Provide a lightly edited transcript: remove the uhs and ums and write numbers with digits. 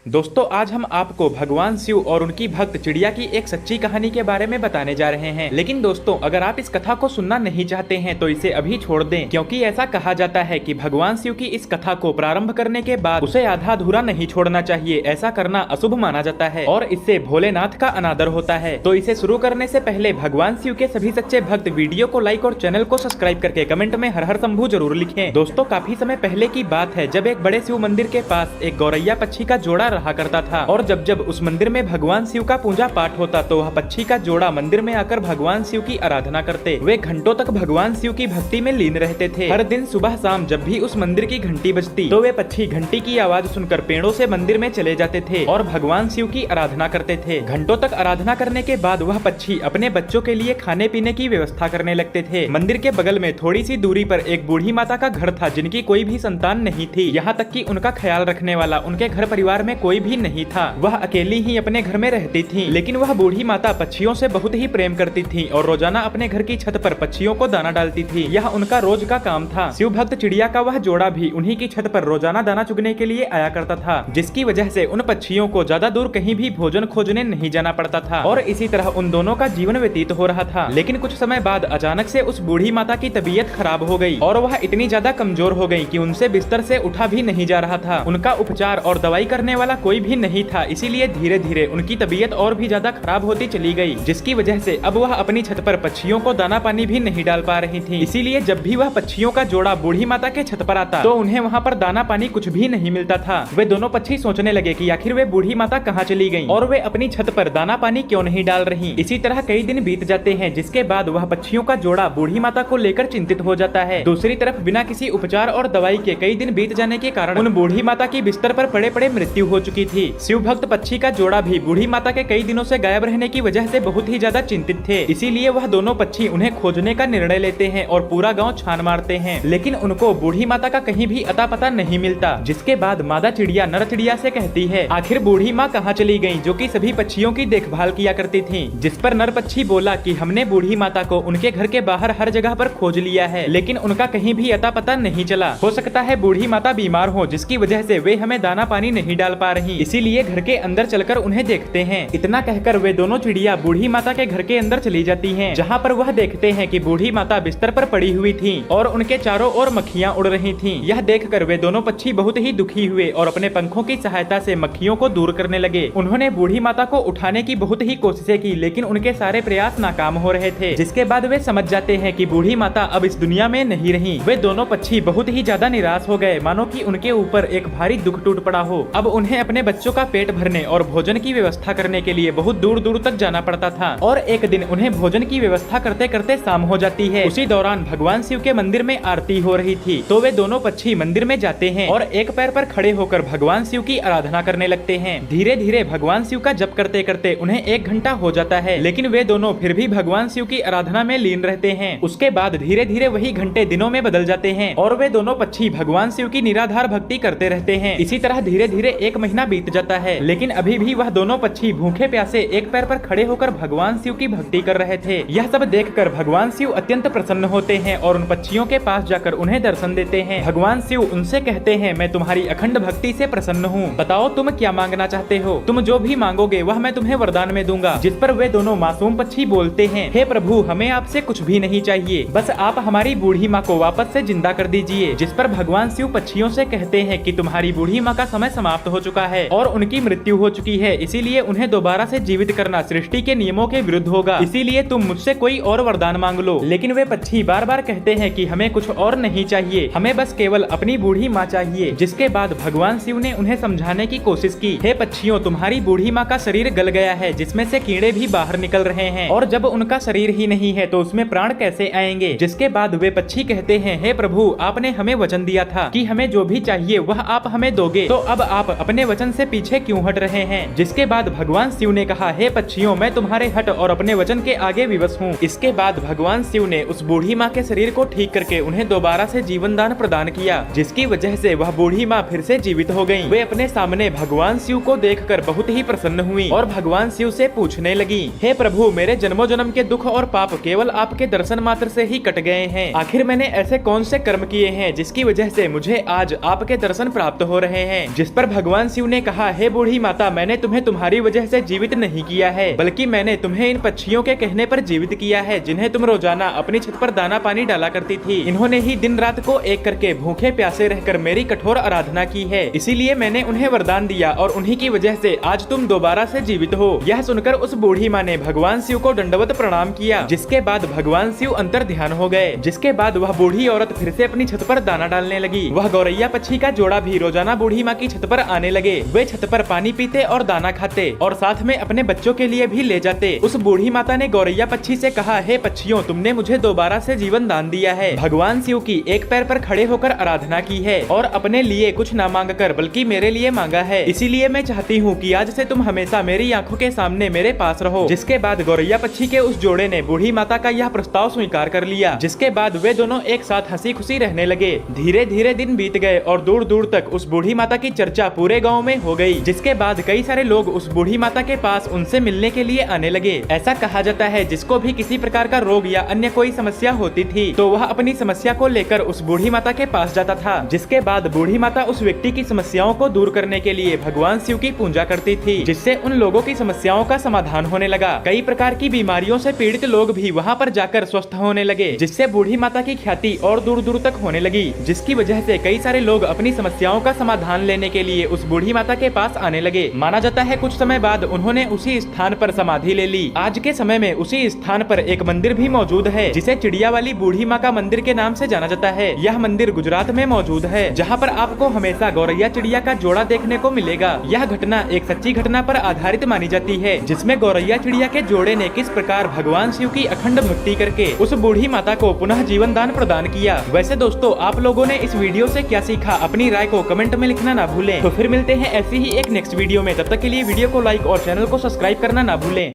दोस्तों आज हम आपको भगवान शिव और उनकी भक्त चिड़िया की एक सच्ची कहानी के बारे में बताने जा रहे हैं। लेकिन दोस्तों अगर आप इस कथा को सुनना नहीं चाहते हैं तो इसे अभी छोड़ दें, क्योंकि ऐसा कहा जाता है कि भगवान शिव की इस कथा को प्रारंभ करने के बाद उसे आधा अधूरा नहीं छोड़ना चाहिए। ऐसा करना अशुभ माना जाता है और इससे भोलेनाथ का अनादर होता है। तो इसे शुरू करने से पहले भगवान शिव के सभी सच्चे भक्त वीडियो को लाइक और चैनल को सब्सक्राइब करके कमेंट में हर हर शंभू जरूर लिखें। दोस्तों काफी समय पहले की बात है जब एक बड़े शिव मंदिर के पास एक गौरैया पक्षी का जोड़ा रहा करता था और जब जब उस मंदिर में भगवान शिव का पूजा पाठ होता तो वह पक्षी का जोड़ा मंदिर में आकर भगवान शिव की आराधना करते। वे घंटों तक भगवान शिव की भक्ति में लीन रहते थे। हर दिन सुबह शाम जब भी उस मंदिर की घंटी बजती तो वे पक्षी घंटी की आवाज सुनकर पेड़ों से मंदिर में चले जाते थे और भगवान शिव की आराधना करते थे। घंटों तक आराधना करने के बाद वह पक्षी अपने बच्चों के लिए खाने पीने की व्यवस्था करने लगते थे। मंदिर के बगल में थोड़ी सी दूरी पर एक बूढ़ी माता का घर था जिनकी कोई भी संतान नहीं थी। यहाँ तक कि उनका ख्याल रखने वाला उनके घर परिवार में कोई भी नहीं था। वह अकेली ही अपने घर में रहती थी। लेकिन वह बूढ़ी माता पक्षियों से बहुत ही प्रेम करती थी और रोजाना अपने घर की छत पर पक्षियों को दाना डालती थी। यह उनका रोज का काम था। शिव भक्त चिड़िया का वह जोड़ा भी उन्हीं की छत पर रोजाना दाना चुगने के लिए आया करता था, जिसकी वजह से उन पक्षियों को ज्यादा दूर कहीं भी भोजन खोजने नहीं जाना पड़ता था और इसी तरह उन दोनों का जीवन व्यतीत हो रहा था। लेकिन कुछ समय बाद अचानक से उस बूढ़ी माता की तबीयत खराब हो गई और वह इतनी ज्यादा कमजोर हो गई कि उनसे बिस्तर से उठा भी नहीं जा रहा था। उनका उपचार और दवाई करने वाला कोई भी नहीं था, इसीलिए धीरे धीरे उनकी तबीयत और भी ज्यादा खराब होती चली गई, जिसकी वजह से अब वह अपनी छत पर पक्षियों को दाना पानी भी नहीं डाल पा रही थी। इसीलिए जब भी वह पक्षियों का जोड़ा बूढ़ी माता के छत पर आता तो उन्हें वहाँ पर दाना पानी कुछ भी नहीं मिलता था। वे दोनों पक्षी सोचने लगे कि आखिर वे बूढ़ी माता कहाँ चली गयी और वे अपनी छत पर दाना पानी क्यों नहीं डाल रही। इसी तरह कई दिन बीत जाते हैं, जिसके बाद वह पक्षियों का जोड़ा बूढ़ी माता को लेकर चिंतित हो जाता है। दूसरी तरफ बिना किसी उपचार और दवाई के कई दिन बीत जाने के कारण उन बूढ़ी माता की बिस्तर पर पड़े पड़े मृत्यु हो चुकी थी। शिव भक्त पक्षी का जोड़ा भी बूढ़ी माता के कई दिनों से गायब रहने की वजह से बहुत ही ज्यादा चिंतित थे। इसीलिए वह दोनों पक्षी उन्हें खोजने का निर्णय लेते हैं और पूरा गांव छान मारते हैं, लेकिन उनको बूढ़ी माता का कहीं भी अता पता नहीं मिलता। जिसके बाद मादा चिड़िया नर चिड़िया से कहती है आखिर बूढ़ी माँ कहाँ चली गयी, जो कि सभी पक्षियों की देखभाल किया करती थी। जिस पर नर पक्षी बोला कि हमने बूढ़ी माता को उनके घर के बाहर हर जगह पर खोज लिया है, लेकिन उनका कहीं भी अता पता नहीं चला। हो सकता है बूढ़ी माता बीमार हो, जिसकी वजह से वे हमें दाना पानी नहीं डाल पा रही, इसीलिए घर के अंदर चलकर उन्हें देखते हैं। इतना कहकर वे दोनों चिड़िया बूढ़ी माता के घर के अंदर चली जाती हैं, जहाँ पर वह देखते हैं कि बूढ़ी माता बिस्तर पर पड़ी हुई थी और उनके चारों ओर मक्खियाँ उड़ रही थीं। यह देखकर वे दोनों पक्षी बहुत ही दुखी हुए और अपने पंखों की सहायता से मक्खियों को दूर करने लगे। उन्होंने बूढ़ी माता को उठाने की बहुत ही कोशिशें की, लेकिन उनके सारे प्रयास नाकाम हो रहे थे। जिसके बाद वे समझ जाते हैं कि बूढ़ी माता अब इस दुनिया में नहीं रही। वे दोनों पक्षी बहुत ही ज्यादा निराश हो गए, मानो कि उनके ऊपर एक भारी दुख टूट पड़ा हो। अब उन्हें अपने बच्चों का पेट भरने और भोजन की व्यवस्था करने के लिए बहुत दूर दूर तक जाना पड़ता था और एक दिन उन्हें भोजन की व्यवस्था करते करते शाम हो जाती है। उसी दौरान भगवान शिव के मंदिर में आरती हो रही थी, तो वे दोनों पक्षी मंदिर में जाते हैं और एक पैर पर खड़े होकर भगवान शिव की आराधना करने लगते हैं। धीरे धीरे भगवान शिव का जप करते करते उन्हें 1 घंटा हो जाता है, लेकिन वे दोनों फिर भी भगवान शिव की आराधना में लीन रहते हैं। उसके बाद धीरे धीरे वही घंटे दिनों में बदल जाते हैं और वे दोनों पक्षी भगवान शिव की निराधार भक्ति करते रहते हैं। इसी तरह धीरे धीरे 1 महीना बीत जाता है, लेकिन अभी भी वह दोनों पक्षी भूखे प्यासे एक पैर पर खड़े होकर भगवान शिव की भक्ति कर रहे थे। यह सब देखकर भगवान शिव अत्यंत प्रसन्न होते हैं और उन पक्षियों के पास जाकर उन्हें दर्शन देते हैं। भगवान शिव उनसे कहते हैं मैं तुम्हारी अखंड भक्ति से प्रसन्न हूँ, बताओ तुम क्या मांगना चाहते हो, तुम जो भी मांगोगे वह मैं तुम्हें वरदान में दूंगा। जिस पर वे दोनों मासूम पक्षी बोलते हैं हे प्रभु हमें आपसे कुछ भी नहीं चाहिए, बस आप हमारी बूढ़ी माँ को वापस से जिंदा कर दीजिए। जिस पर भगवान शिव पक्षियों से कहते हैं कि तुम्हारी बूढ़ी माँ का समय समाप्त हो चुका है और उनकी मृत्यु हो चुकी है, इसीलिए उन्हें दोबारा से जीवित करना सृष्टि के नियमों के विरुद्ध होगा, इसीलिए तुम मुझसे कोई और वरदान मांग लो। लेकिन वे पक्षी बार बार कहते हैं कि हमें कुछ और नहीं चाहिए, हमें बस केवल अपनी बूढ़ी माँ चाहिए। जिसके बाद भगवान शिव ने उन्हें समझाने की कोशिश की हे पक्षियों तुम्हारी बूढ़ी माँ का शरीर गल गया है, जिसमें से कीड़े भी बाहर निकल रहे हैं और जब उनका शरीर ही नहीं है तो उसमें प्राण कैसे आएंगे। जिसके बाद वे पक्षी कहते हैं हे प्रभु आपने हमें वचन दिया था कि हमें जो भी चाहिए वह आप हमें दोगे, तो अब आप अपने वचन से पीछे क्यों हट रहे हैं। जिसके बाद भगवान शिव ने कहा हे पक्षियों मैं तुम्हारे हट और अपने वचन के आगे विवश हूँ। इसके बाद भगवान शिव ने उस बूढ़ी माँ के शरीर को ठीक करके उन्हें दोबारा से जीवन दान प्रदान किया, जिसकी वजह से वह बूढ़ी माँ फिर से जीवित हो गयी। वे अपने सामने भगवान शिव को देखकर बहुत ही प्रसन्न हुई और भगवान शिव से पूछने लगी हे प्रभु मेरे जन्मों जन्म के दुख और पाप केवल आपके दर्शन मात्र से ही कट गए हैं। आखिर मैंने ऐसे कौन से कर्म किए हैं जिसकी वजह से मुझे आज आपके दर्शन प्राप्त हो रहे हैं। जिस पर भगवान शिव ने कहा, हे बूढ़ी माता, मैंने तुम्हें तुम्हारी वजह से जीवित नहीं किया है, बल्कि मैंने तुम्हें इन पक्षियों के कहने पर जीवित किया है, जिन्हें तुम रोजाना अपनी छत पर दाना पानी डाला करती थी। इन्होंने ही दिन रात को एक करके भूखे प्यासे रहकर मेरी कठोर आराधना की है, इसीलिए मैंने उन्हें वरदान दिया और उन्हीं की वजह से आज तुम दोबारा से जीवित हो। यह सुनकर उस बूढ़ी माँ ने भगवान शिव को दंडवत प्रणाम किया, जिसके बाद भगवान शिव अंतर ध्यान हो गए। जिसके बाद वह बूढ़ी औरत फिर से अपनी छत पर दाना डालने लगी। वह गौरैया पक्षी का जोड़ा भी रोजाना बूढ़ी माँ की छत पर आने लगे। वे छत पर पानी पीते और दाना खाते और साथ में अपने बच्चों के लिए भी ले जाते। उस बूढ़ी माता ने गौरैया पक्षी से कहा, हे पक्षियों, तुमने मुझे दोबारा से जीवन दान दिया है। भगवान शिव की एक पैर पर खड़े होकर आराधना की है और अपने लिए कुछ न मांग कर बल्कि मेरे लिए मांगा है। इसीलिए मैं चाहती हूँ कि आज से तुम हमेशा मेरी आंखों के सामने मेरे पास रहो। जिसके बाद गौरैया पक्षी के उस जोड़े ने बूढ़ी माता का यह प्रस्ताव स्वीकार कर लिया। जिसके बाद वे दोनों एक साथ हंसी खुशी रहने लगे। धीरे धीरे दिन बीत गए और दूर दूर तक उस बूढ़ी माता की चर्चा पूरे गाँव में हो गयी। जिसके बाद कई सारे लोग उस बूढ़ी माता के पास उनसे मिलने के लिए आने लगे। ऐसा कहा जाता है जिसको भी किसी प्रकार का रोग या अन्य कोई समस्या होती थी तो वह अपनी समस्या को लेकर उस बूढ़ी माता के पास जाता था। जिसके बाद बूढ़ी माता उस व्यक्ति की समस्याओं को दूर करने के लिए भगवान शिव की पूजा करती थी, जिससे उन लोगों की समस्याओं का समाधान होने लगा। कई प्रकार की बीमारियों से पीड़ित लोग भी वहाँ पर जाकर स्वस्थ होने लगे, जिससे बूढ़ी माता की ख्याति और दूर दूर तक होने लगी। जिसकी वजह से कई सारे लोग अपनी समस्याओं का समाधान लेने के लिए उस बूढ़ी माता के पास आने लगे। माना जाता है कुछ समय बाद उन्होंने उसी स्थान पर समाधि ले ली। आज के समय में उसी स्थान पर एक मंदिर भी मौजूद है, जिसे चिड़िया वाली बूढ़ी माँ का मंदिर के नाम से जाना जाता है। यह मंदिर गुजरात में मौजूद है, जहाँ पर आपको हमेशा गौरैया चिड़िया का जोड़ा देखने को मिलेगा। यह घटना एक सच्ची घटना पर आधारित मानी जाती है, जिसमें गौरैया चिड़िया के जोड़े ने किस प्रकार भगवान शिव की अखंड भक्ति करके उस बूढ़ी माता को पुनः जीवन दान प्रदान किया। वैसे दोस्तों, आप लोगों ने इस वीडियो से क्या सीखा, अपनी राय को कमेंट में लिखना ना भूलें। तो फिर मिलते हैं ऐसी ही एक नेक्स्ट वीडियो में। तब तक के लिए वीडियो को लाइक और चैनल को सब्सक्राइब करना ना भूलें।